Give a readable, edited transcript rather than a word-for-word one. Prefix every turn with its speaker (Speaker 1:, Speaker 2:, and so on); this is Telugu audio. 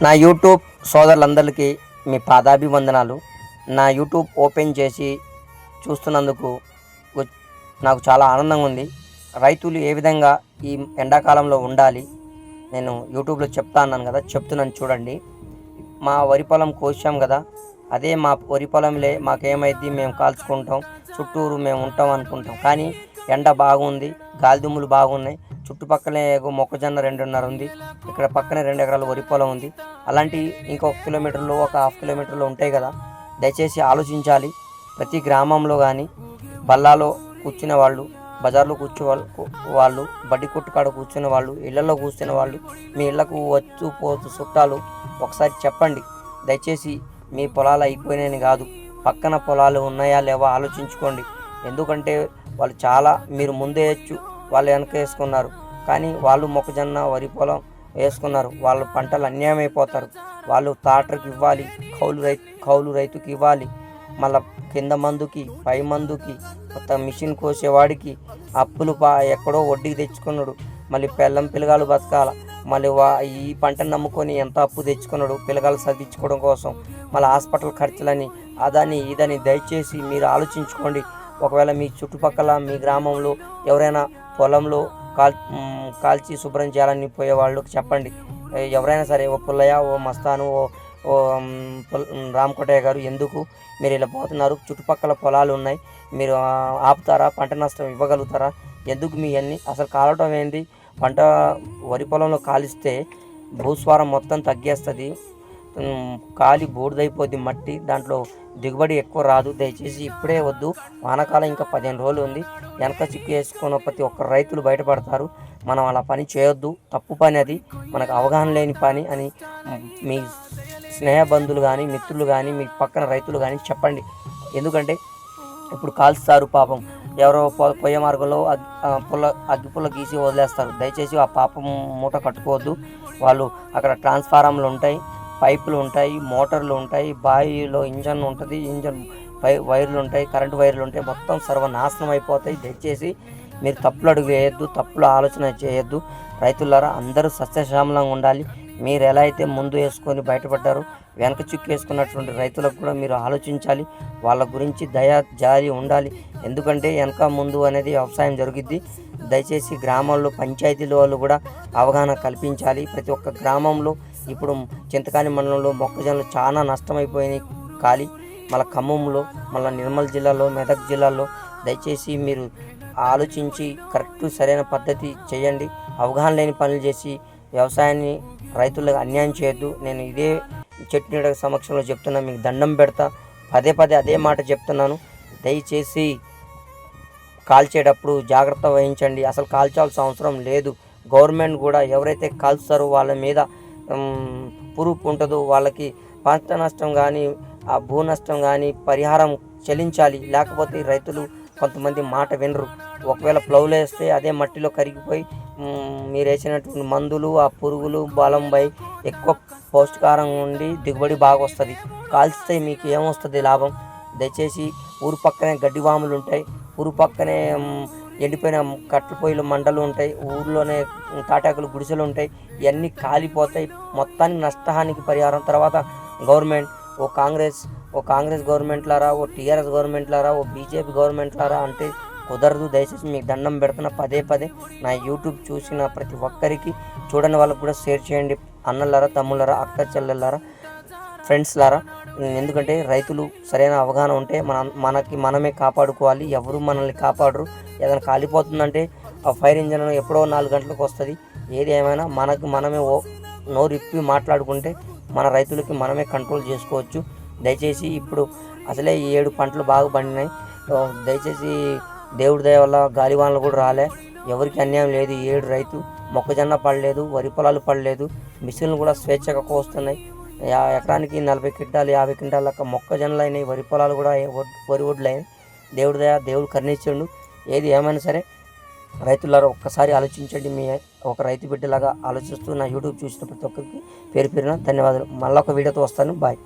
Speaker 1: నా యూట్యూబ్ సోదరులందరికీ మీ పాదాభివందనాలు. నా యూట్యూబ్ ఓపెన్ చేసి చూస్తున్నందుకు నాకు చాలా ఆనందంగా ఉంది. రైతులు ఏ విధంగా ఈ ఎండాకాలంలో ఉండాలి నేను యూట్యూబ్లో చెప్తా అన్నాను కదా, చెప్తున్నాను చూడండి. మా వరి పొలం కోసాం కదా, అదే మా వరి పొలంలే మాకేమైద్ది, మేము కాల్చుకుంటాం, చుట్టూరు మేము ఉంటాం అనుకుంటాం. కానీ ఎండ బాగుంది, గాలిదుమ్ములు బాగున్నాయి. చుట్టుపక్కలే మొక్కజొన్న 2.5 ఉంది, ఇక్కడ పక్కనే 2 ఎకరాల వరి పొలం ఉంది. అలాంటి ఇంకొక కిలోమీటర్లో, ఒక హాఫ్ కిలోమీటర్లో ఉంటాయి కదా. దయచేసి ఆలోచించాలి. ప్రతి గ్రామంలో కానీ బల్లాలో కూర్చునే వాళ్ళు, బజార్లో వాళ్ళు, బడ్డీ కొట్టు కాడ కూర్చునే వాళ్ళు, ఇళ్లలో కూర్చునే వాళ్ళు, మీ ఇళ్లకు వచ్చు పోతు చుట్టాలు ఒకసారి చెప్పండి. దయచేసి మీ పొలాలు అయిపోయినాయని కాదు, పక్కన పొలాలు ఉన్నాయా లేవా ఆలోచించుకోండి. ఎందుకంటే వాళ్ళు చాలా, మీరు ముందే వేయచ్చు, వాళ్ళు వెనక వేసుకున్నారు. కానీ వాళ్ళు మొక్కజొన్న వరి పొలం వేసుకున్నారు, వాళ్ళ పంటలు అన్యాయం అయిపోతారు. వాళ్ళు తాటర్కి ఇవ్వాలి, కౌలు రైతుకి ఇవ్వాలి, మళ్ళీ కింద మందుకి, పై మందుకి, కొత్త మిషన్ కోసేవాడికి అప్పులు ఎక్కడో వడ్డీకి తెచ్చుకున్నాడు. మళ్ళీ పిల్లగాలు బతకాల, మళ్ళీ ఈ పంటను నమ్ముకొని ఎంత అప్పు తెచ్చుకున్నాడు పిల్లగాలు చదివించుకోవడం కోసం, మళ్ళీ హాస్పిటల్ ఖర్చులని, అదని ఇదని. దయచేసి మీరు ఆలోచించుకోండి. ఒకవేళ మీ చుట్టుపక్కల మీ గ్రామంలో ఎవరైనా పొలంలో కాల్చి శుభ్రం చేయాలని పోయే వాళ్ళకి చెప్పండి. ఎవరైనా సరే, ఓ పుల్లయ్య, ఓ మస్తాను, ఓ రామకోటయ్య గారు, ఎందుకు మీరు ఇలా పోతున్నారు? చుట్టుపక్కల పొలాలు ఉన్నాయి, మీరు ఆపుతారా? పంట నష్టం ఇవ్వగలుగుతారా? ఎందుకు మీ అన్నీ అసలు కాలటం ఏంది? పంట వరి పొలంలో కాలిస్తే భూస్వారం మొత్తం తగ్గేస్తుంది, కాలి బూడిదైపోద్ది మట్టి, దాంట్లో దిగుబడి ఎక్కువ రాదు. దయచేసి ఇప్పుడే వద్దు, వానాకాలం ఇంకా 15 రోజులు ఉంది. వెనక చిక్కు వేసుకున్న ప్రతి ఒక్క రైతులు బయటపడతారు. మనం అలా పని చేయొద్దు, తప్పు పని అది, మనకు అవగాహన లేని పని అని మీ స్నేహబంధువులు కానీ, మిత్రులు కానీ, మీ పక్కన రైతులు కానీ చెప్పండి. ఎందుకంటే ఇప్పుడు కాల్స్తారు, పాపం ఎవరో పొయ్య మార్గంలో అగ్గిపుల్ల గీసి వదిలేస్తారు. దయచేసి ఆ పాపం మూట కట్టుకోవద్దు. వాళ్ళు అక్కడ ట్రాన్స్ఫారంలు ఉంటాయి, పైపులు ఉంటాయి, మోటార్లు ఉంటాయి, బావిలో ఇంజన్ ఉంటుంది, ఇంజన్ వైర్లు ఉంటాయి, కరెంటు వైర్లు ఉంటాయి, మొత్తం సర్వనాశనం అయిపోతాయి. దయచేసి మీరు తప్పులు అడుగు వేయద్దు, తప్పులు ఆలోచన చేయొద్దు. రైతులారా, అందరూ సస్యశ్యామలంగా ఉండాలి. మీరు ఎలా అయితే ముందు వేసుకొని బయటపడ్డారో, వెనక చిక్కు వేసుకున్నటువంటి రైతులకు కూడా మీరు ఆలోచించాలి. వాళ్ళ గురించి దయా జాలి ఉండాలి. ఎందుకంటే వెనక ముందు అనేది వ్యవసాయం జరుగుద్ది. దయచేసి గ్రామాల్లో పంచాయతీల వాళ్ళు కూడా అవగాహన కల్పించాలి. ప్రతి ఒక్క గ్రామంలో ఇప్పుడు చింతకాని మండలంలో మొక్కజొన్నలు చాలా నష్టమైపోయినాయి కాలి, మళ్ళీ ఖమ్మంలో, మళ్ళీ నిర్మల్ జిల్లాలో, మెదక్ జిల్లాలో. దయచేసి మీరు ఆలోచించి కరెక్ట్ సరైన పద్ధతి చేయండి. అవగాహన లేని పనులు చేసి వ్యవసాయాన్ని, రైతులకు అన్యాయం చేయొద్దు. నేను ఇదే చెట్టు నీడ సమక్షంలో చెప్తున్నా, మీకు దండం పెడతా, పదే అదే మాట చెప్తున్నాను. దయచేసి కాల్చేటప్పుడు జాగ్రత్త వహించండి. అసలు కాల్చాల్సిన అవసరం లేదు. గవర్నమెంట్ కూడా ఎవరైతే కాల్స్తారో వాళ్ళ మీద ప్రూఫ్ ఉంటుందో వాళ్ళకి పంట నష్టం కానీ, ఆ భూ నష్టం కానీ పరిహారం చెల్లించాలి. లేకపోతే రైతులు కొంతమంది మాట వినరు. ఒకవేళ ప్లౌలు వేస్తే అదే మట్టిలో కరిగిపోయి మీరు వేసినటువంటి మందులు, ఆ పురుగులు బలంపై ఎక్కువ పౌష్టికారం ఉండి దిగుబడి బాగా వస్తుంది. కాల్చితే మీకు ఏమొస్తుంది లాభం? దయచేసి ఊరు పక్కనే గడ్డివాములు ఉంటాయి, ఊరు పక్కనే ఎండిపోయిన కట్టెల పొయ్యిలు మంటలు ఉంటాయి, ఊర్లోనే తాటాకులు గుడిసెలు ఉంటాయి. ఇవన్నీ కాలిపోతాయి. మొత్తానికి నష్టహానికి పరిహారం తర్వాత గవర్నమెంట్, ఓ కాంగ్రెస్ గవర్నమెంట్ లారా, ఓ టీఆర్ఎస్ గవర్నమెంట్ లారా, ఓ బీజేపీ గవర్నమెంట్ లారా అంటే కుదరదు. దయచేసి మీకు దండం పెడుతున్న పదే నా యూట్యూబ్ చూసిన ప్రతి ఒక్కరికి, చూడని వాళ్ళకు కూడా షేర్ చేయండి. అన్నలారా, తమ్ముళ్ళారా, అక్క చెల్లెళ్ళారా, ఫ్రెండ్స్ లారా. ఎందుకంటే రైతులు సరైన అవగాహన ఉంటే మనమే కాపాడుకోవాలి. ఎవరు మనల్ని కాపాడరు. ఏదైనా కాలిపోతుందంటే ఆ ఫైర్ ఇంజన్ ఎప్పుడో 4 గంటలకు వస్తుంది. ఏది ఏమైనా మనమే నోరు ఇప్పి మాట్లాడుకుంటే మన రైతులకి మనమే కంట్రోల్ చేసుకోవచ్చు. దయచేసి ఇప్పుడు అసలే 7 పంటలు బాగా పండినాయి. దయచేసి దేవుడి దయ వల్ల గాలివానలు కూడా రాలే, ఎవరికి అన్యాయం లేదు. 7 రైతు మొక్కజొన్న పడలేదు, వరి పొలాలు పడలేదు, మిషన్లు కూడా స్వేచ్ఛగా కోస్తున్నాయి. ఎకరానికి 40 క్వింటాలు 50 క్వింటాల లెక్క మొక్కజొన్నలు అయినాయి, వరి పొలాలు కూడా వరి ఒడ్లు అయినాయి. దేవుడి దయ, దేవుడు కరుణించండు. ఏది ఏమైనా సరే రైతులారా ఒక్కసారి ఆలోచించండి. మీ ఒక రైతు బిడ్డలాగా ఆలోచిస్తూ నా యూట్యూబ్ చూసిన ప్రతి ఒక్కరికి పేరు పేరున ధన్యవాదాలు. మళ్ళీ ఒక వీడియోతో వస్తాను. బాయ్.